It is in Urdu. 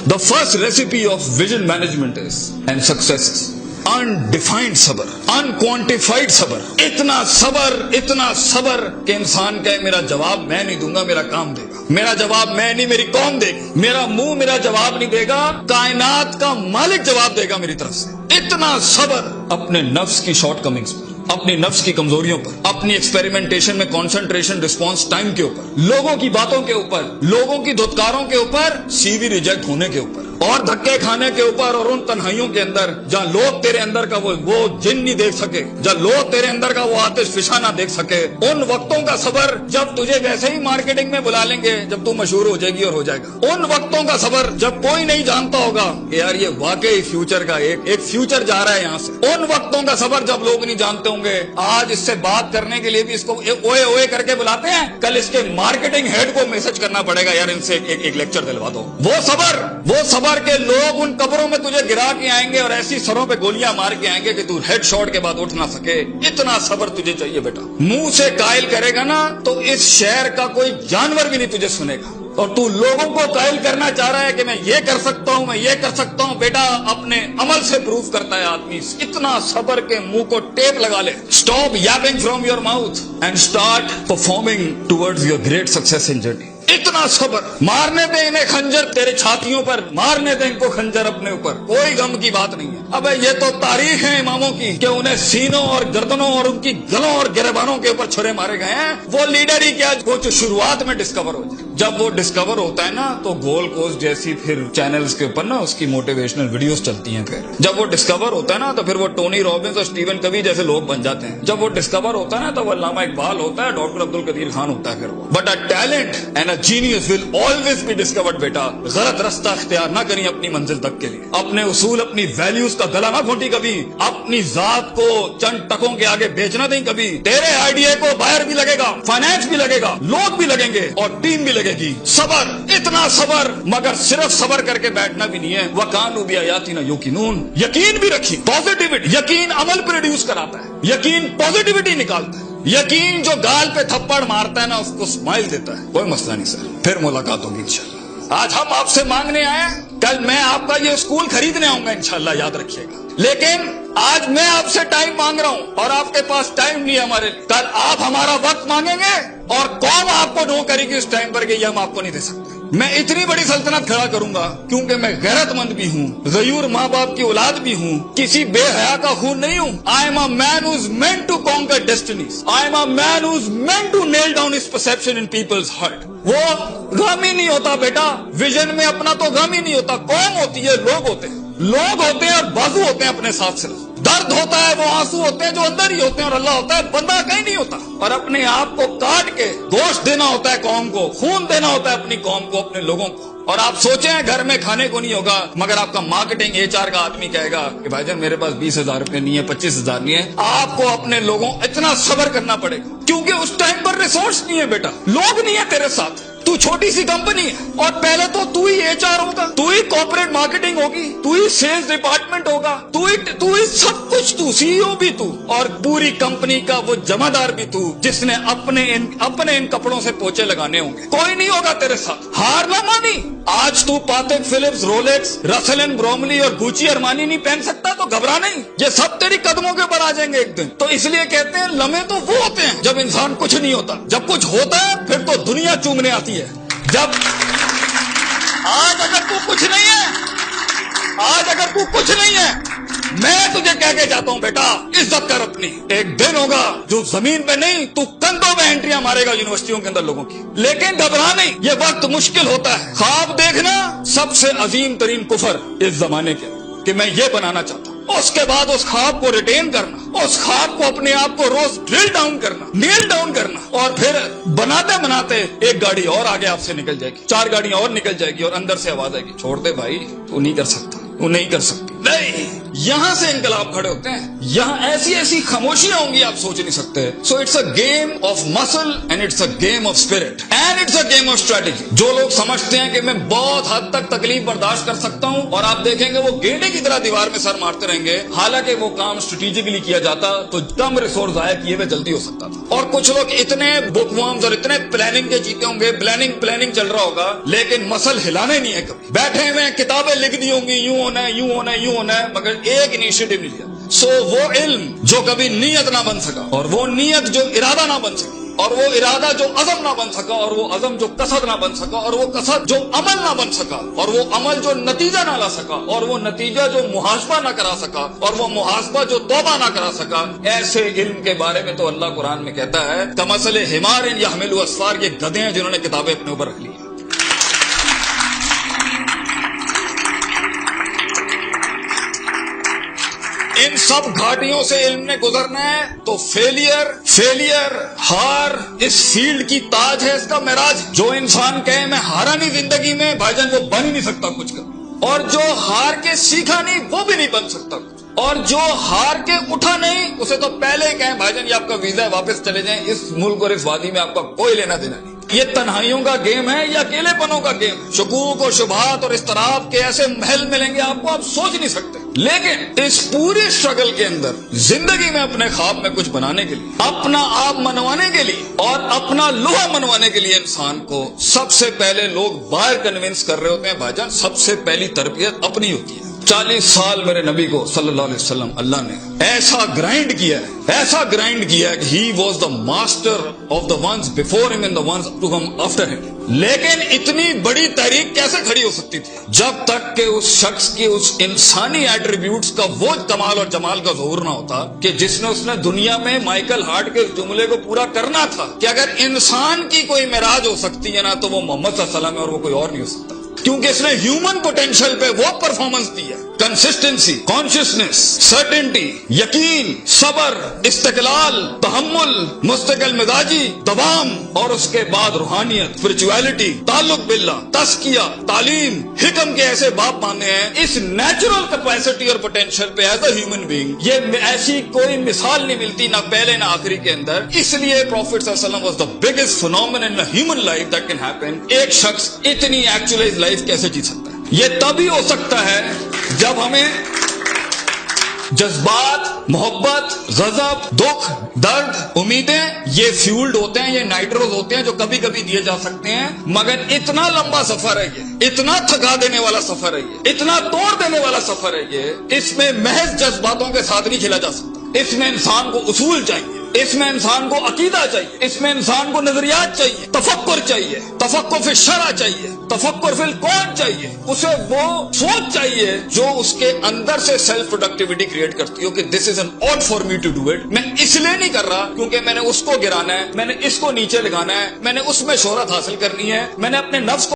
The first recipe of vision management is and success is undefined صبر, unquantified صبر. اتنا صبر کہ انسان کہے میرا جواب میں نہیں دوں گا, میرا کام دے گا. میرا جواب میں نہیں, میری قوم دے گی. میرا منہ میرا جواب نہیں دے گا, کائنات کا مالک جواب دے گا میری طرف سے. اتنا صبر اپنے نفس کی شارٹ کمنگز پر, اپنی نفس کی کمزوریوں پر, اپنی ایکسپیریمنٹیشن میں کنسنٹریشن رسپانس ٹائم کے اوپر, لوگوں کی باتوں کے اوپر, لوگوں کی دھتکاروں کے اوپر, سی وی ریجیکٹ ہونے کے اوپر, اور دھکے کھانے کے اوپر, اور ان تنہائیوں کے اندر جہاں لوگ تیرے اندر کا وہ جن نہیں دیکھ سکے, جہاں لوگ تیرے اندر کا وہ آتش فشاں نہ دیکھ سکے. ان وقتوں کا صبر جب تجھے ویسے ہی مارکیٹنگ میں بلا لیں گے جب تو مشہور ہو جائے گی اور ہو جائے گا. ان وقتوں کا صبر جب کوئی نہیں جانتا ہوگا کہ یار یہ واقعی فیوچر کا ایک فیوچر جا رہا ہے یہاں سے. ان وقتوں کا صبر جب لوگ نہیں جانتے ہوں گے. آج اس سے بات کرنے کے لیے بھی اس کو اوئے اوئے کر کے بلاتے ہیں, کل اس کے مارکیٹنگ ہیڈ کو میسج کرنا پڑے گا یار ان سے ایک لیکچر دلوا دو. وہ صبر کے لوگ ان قبروں میں تجھے گرا کے آئیں گے اور ایسی سروں پہ گولیاں مار کے آئیں گے کہ تو ہیڈ شاٹ کے بعد اٹھ نہ سکے. اتنا صبر تجھے چاہیے بیٹا. منہ سے قائل کرے گا نا تو اس شہر کا کوئی جانور بھی نہیں تجھے سنے گا, اور تو لوگوں کو قائل کرنا چاہ رہا ہے کہ میں یہ کر سکتا ہوں, میں یہ کر سکتا ہوں. بیٹا اپنے عمل سے پروف کرتا ہے آدمی. اتنا صبر کے منہ کو ٹیپ لگا لے. Stop yapping from your mouth and start performing towards your great success in journey. اتنا صبر. مارنے دیں انہیں خنجر تیرے چھاتیوں پر, مارنے دیں ان کو خنجر اپنے اوپر, کوئی غم کی بات نہیں ہے. ابے یہ تو تاریخ ہے اماموں کی کہ انہیں سینوں اور گردنوں اور ان کی گلوں اور گریبانوں کے اوپر چھرے مارے گئے ہیں. وہ لیڈر ہی کیا وہ جو شروعات میں ڈسکور ہو جائے, جب وہ ڈسکور ہوتا ہے نا تو گول کوسٹ جیسی پھر چینلز کے اوپر نا اس کی موٹیویشنل ویڈیوز چلتی ہیں. پھر جب وہ ڈسکور ہوتا ہے نا تو پھر وہ ٹونی رابنس اور اسٹیون کوی جیسے لوگ بن جاتے ہیں. جب وہ ڈسکور ہوتا ہے نا تو وہ علامہ اقبال ہوتا ہے, ڈاکٹر عبد القدیر خان ہوتا ہے. پھر وہ but a talent and a genius will always be discovered. بیٹا غلط راستہ اختیار نہ کریں اپنی منزل تک کے لیے. اپنے اصول اپنی ویلیوز کا گلا نہ گھونٹی کبھی. اپنی ذات کو چند ٹکوں کے آگے بیچنا نہیں کبھی. تیرے آئیڈیا کو باہر بھی لگے گا, فائنانس بھی لگے گا, لوگ بھی لگیں گے اور ٹیم بھی لگے گی. صبر, اتنا صبر, مگر صرف صبر کر کے بیٹھنا بھی نہیں ہے. وَكَانُوا بِآيَاتِنَا يُوقِنُونَ. یقین بھی رکھی, پازیٹیوٹی. یقین عمل پروڈیوس کراتا ہے, یقین پازیٹیوٹی نکالتا ہے. یقین جو گال پہ تھپڑ مارتا ہے نا اس کو اسمائل دیتا ہے. کوئی مسئلہ نہیں سر, پھر ملاقات ہوگی انشاءاللہ. آج ہم آپ سے مانگنے آئے, کل میں آپ کا یہ اسکول خریدنے آؤں گا انشاءاللہ, یاد رکھیے گا. لیکن آج میں آپ سے ٹائم مانگ رہا ہوں اور آپ کے پاس ٹائم نہیں ہے ہمارے. کل آپ ہمارا وقت مانگیں گے اور قوم آپ کو نو کرے گی اس ٹائم پر کہ یہ ہم آپ کو نہیں دے سکتے. میں اتنی بڑی سلطنت کھڑا کروں گا کیونکہ میں غیرت مند بھی ہوں, غیور ماں باپ کی اولاد بھی ہوں, کسی بے حیا کا خون نہیں ہوں. I am a man who's meant to conquer destinies. I am a man who's meant to nail down his perception in people's heart. وہ غم ہی نہیں ہوتا بیٹا, ویژن میں اپنا تو غم ہی نہیں ہوتا. قوم ہوتی ہے, لوگ ہوتے ہیں, لوگ ہوتے ہیں اور بازو ہوتے ہیں اپنے ساتھ. صرف درد ہوتا ہے, وہ آنسو ہوتے ہیں جو اندر ہی ہوتے ہیں, اور اللہ ہوتا ہے بندہ کہیں نہیں ہوتا. اور اپنے آپ کو کاٹ کے گوشت دینا ہوتا ہے قوم کو, خون دینا ہوتا ہے اپنی قوم کو, اپنے لوگوں کو. اور آپ سوچیں گھر میں کھانے کو نہیں ہوگا مگر آپ کا مارکیٹنگ HR کا آدمی کہے گا کہ بھائی جان میرے پاس 20,000 روپے نہیں ہے, 25,000 نہیں ہے. آپ کو اپنے لوگوں اتنا صبر کرنا پڑے گا کیونکہ اس ٹائم پر ریسورس نہیں ہے بیٹا, لوگ نہیں ہے تیرے ساتھ. تو چھوٹی سی کمپنی ہے اور پہلے تو ہی HR ہوگا, تو ہی کارپوریٹ مارکیٹنگ ہوگی, تو ہی سیلز ڈپارٹمنٹ ہوگا, تو ہی سب کچھ, تو CEO بھی تو, اور پوری کمپنی کا وہ جمع دار بھی تو جس نے اپنے ان کپڑوں سے پوچھے لگانے ہوں گے. کوئی نہیں ہوگا تیرے ساتھ. ہار نہ مانی. آج تو پاتک فلپس, رولیکس, رسل اینڈ بروملی اور گوچی ارمانی نہیں پہن سکتا تو گھبرا نہیں, یہ سب تیری قدموں کے اوپر آ جائیں گے ایک دن. تو اس لیے کہتے ہیں لمحے تو وہ ہوتے ہیں جب انسان کچھ نہیں ہوتا, جب کچھ ہوتا ہے پھر تو دنیا چومنے آتی ہے. جب آج اگر تو کچھ نہیں ہے, میں تجھے کہہ کے جاتا ہوں بیٹا عزت کر اپنی. ایک دن ہوگا جو زمین پہ نہیں تو کندھوں میں انٹریاں مارے گا یونیورسٹیوں کے اندر لوگوں کی. لیکن گھبرا نہیں, یہ وقت مشکل ہوتا ہے. خواب دیکھنا سب سے عظیم ترین کفر اس زمانے کے کہ میں یہ بنانا چاہتا ہوں. اس کے بعد اس خواب کو ریٹین کرنا, اس خواب کو اپنے آپ کو روز ڈرل ڈاؤن کرنا, نیل ڈاؤن کرنا, اور پھر بناتے ایک گاڑی اور آگے آپ سے نکل جائے گی, 4 گاڑیاں اور نکل جائے گی اور اندر سے آواز آئے گی چھوڑ دے بھائی, تو نہیں کر سکتا, وہ نہیں کر سکتی. نہیں, یہاں سے انقلاب کھڑے ہوتے ہیں. یہاں ایسی خاموشیاں ہوں گی آپ سوچ نہیں سکتے. So it's a game of muscle and it's a game of spirit and it's a game of strategy. جو لوگ سمجھتے ہیں کہ میں بہت حد تک تکلیف برداشت کر سکتا ہوں, اور آپ دیکھیں گے وہ گینڈے کی طرح دیوار میں سر مارتے رہیں گے, حالانکہ وہ کام اسٹریٹجیکلی کیا جاتا تو کم ریسورس ضائع کیے ہوئے جلدی ہو سکتا تھا. اور کچھ لوگ اتنے بک ورمز اور اتنے پلاننگ کے جیتے ہوں گے, پلاننگ چل رہا ہوگا, لیکن مسل ہلانے نہیں ہے, کبھی بیٹھے ہوئے کتابیں لکھ دی ہوں گی یوں ہونا ہے یوں ہونا ہے یوں ہونا ہے, مگر ایک انیشیٹو نہیں لیا. سو وہ علم جو کبھی نیت نہ بن سکا, اور وہ نیت جو ارادہ نہ بن سکی, اور وہ ارادہ جو عزم نہ بن سکا, اور وہ عزم جو قصد نہ بن سکا, اور وہ قصد جو عمل نہ بن سکا, اور وہ عمل جو نتیجہ نہ لا سکا, اور وہ نتیجہ جو محاسبہ نہ کرا سکا, اور وہ محاسبہ جو توبہ نہ کرا سکا, ایسے علم کے بارے میں تو اللہ قرآن میں کہتا ہے کمثل حمار یحمل اسفار, یہ گدھے ہیں جنہوں نے کتابیں اپنے اوپر رکھ لی. ان سب گھاٹیوں سے علم نے گزرنا ہے تو فیلئر ہار اس فیلڈ کی تاج ہے, اس کا معراج. جو انسان کہے میں ہارا نہیں زندگی میں, بھائی جان وہ بن ہی نہیں سکتا کچھ کا, اور جو ہار کے سیکھا نہیں وہ بھی نہیں بن سکتا کچھ, اور جو ہار کے اٹھا نہیں اسے تو پہلے ہی کہیں بھائی جان یہ آپ کا ویزا ہے, واپس چلے جائیں, اس ملک اور اس وادی میں آپ کا کوئی لینا دینا نہیں. یہ تنہائیوں کا گیم ہے یا اکیلے پنوں کا گیم ہے؟ شکوک اور شبہات اور اضطراب کے ایسے محل ملیں گے آپ کو, آپ سوچ نہیں سکتے. لیکن اس پورے اسٹرگل کے اندر زندگی میں اپنے خواب میں کچھ بنانے کے لیے, اپنا آپ منوانے کے لیے, اور اپنا لوہا منوانے کے لیے انسان کو سب سے پہلے لوگ باہر کنونس کر رہے ہوتے ہیں. بھائی جان سب سے پہلی تربیت اپنی ہوتی ہے. 40 سال میرے نبی کو صلی اللہ علیہ وسلم اللہ نے ایسا گرائنڈ کیا ہے کہ he was the master of the ones before him and the ones to come after him. لیکن اتنی بڑی تحریک کیسے کھڑی ہو سکتی تھی جب تک کہ اس شخص کی اس انسانی ایٹریبیوٹس کا وہ کمال اور جمال کا ظہور نہ ہوتا کہ جس نے دنیا میں مائیکل ہارٹ کے جملے کو پورا کرنا تھا کہ اگر انسان کی کوئی معراج ہو سکتی ہے نا تو وہ محمد صلی اللہ علیہ وسلم ہے, اور وہ کوئی اور نہیں ہو سکتا, کیونکہ اس نے ہیومن پوٹینشل پہ وہ پرفارمنس دی ہے. کنسسٹنسی, کانشیسنس, سرٹنٹی, یقین, صبر, استقلال, تحمل, مستقل مزاجی, دوام, اور اس کے بعد روحانیت, اسپرچویلٹی, تعلق باللہ, تزکیہ, تعلیم, حکم کے ایسے باپ باندھے ہیں. اس نیچرل کیپیسٹی اور پوٹینشل پہ ایز اے ہیومن بینگ یہ ایسی کوئی مثال نہیں ملتی, نہ پہلے نہ آخری کے اندر. اس لیے پروفیٹ صلی اللہ علیہ وسلم was the biggest phenomenon in human life that can happen. ایک شخص اتنی ایکچوئلائز لائف کیسے جی سکتا ہے؟ یہ تبھی ہو سکتا ہے جب ہمیں جذبات, محبت, غضب, دکھ, درد, امیدیں یہ فیولڈ ہوتے ہیں, یہ نائٹروز ہوتے ہیں جو کبھی کبھی دیے جا سکتے ہیں, مگر اتنا لمبا سفر ہے یہ, اتنا تھکا دینے والا سفر ہے یہ, اتنا توڑ دینے والا سفر ہے یہ. اس میں محض جذباتوں کے ساتھ نہیں کھیلا جا سکتا. اس میں انسان کو اصول چاہیے, اس میں انسان کو عقیدہ چاہیے, اس میں انسان کو نظریات چاہیے, تفکر چاہیے, تفکر فی الشرع چاہیے, تفکر فی الکون چاہیے. اسے وہ سوچ چاہیے جو اس کے اندر سے سیلف پروڈکٹیوٹی کریٹ کرتی ہو کہ this is an out for me to do it. میں اس لیے نہیں کر رہا کیونکہ میں نے اس کو گرانا ہے, میں نے اس کو نیچے لگانا ہے, میں نے اس میں شہرت حاصل کرنی ہے, میں نے اپنے نفس کو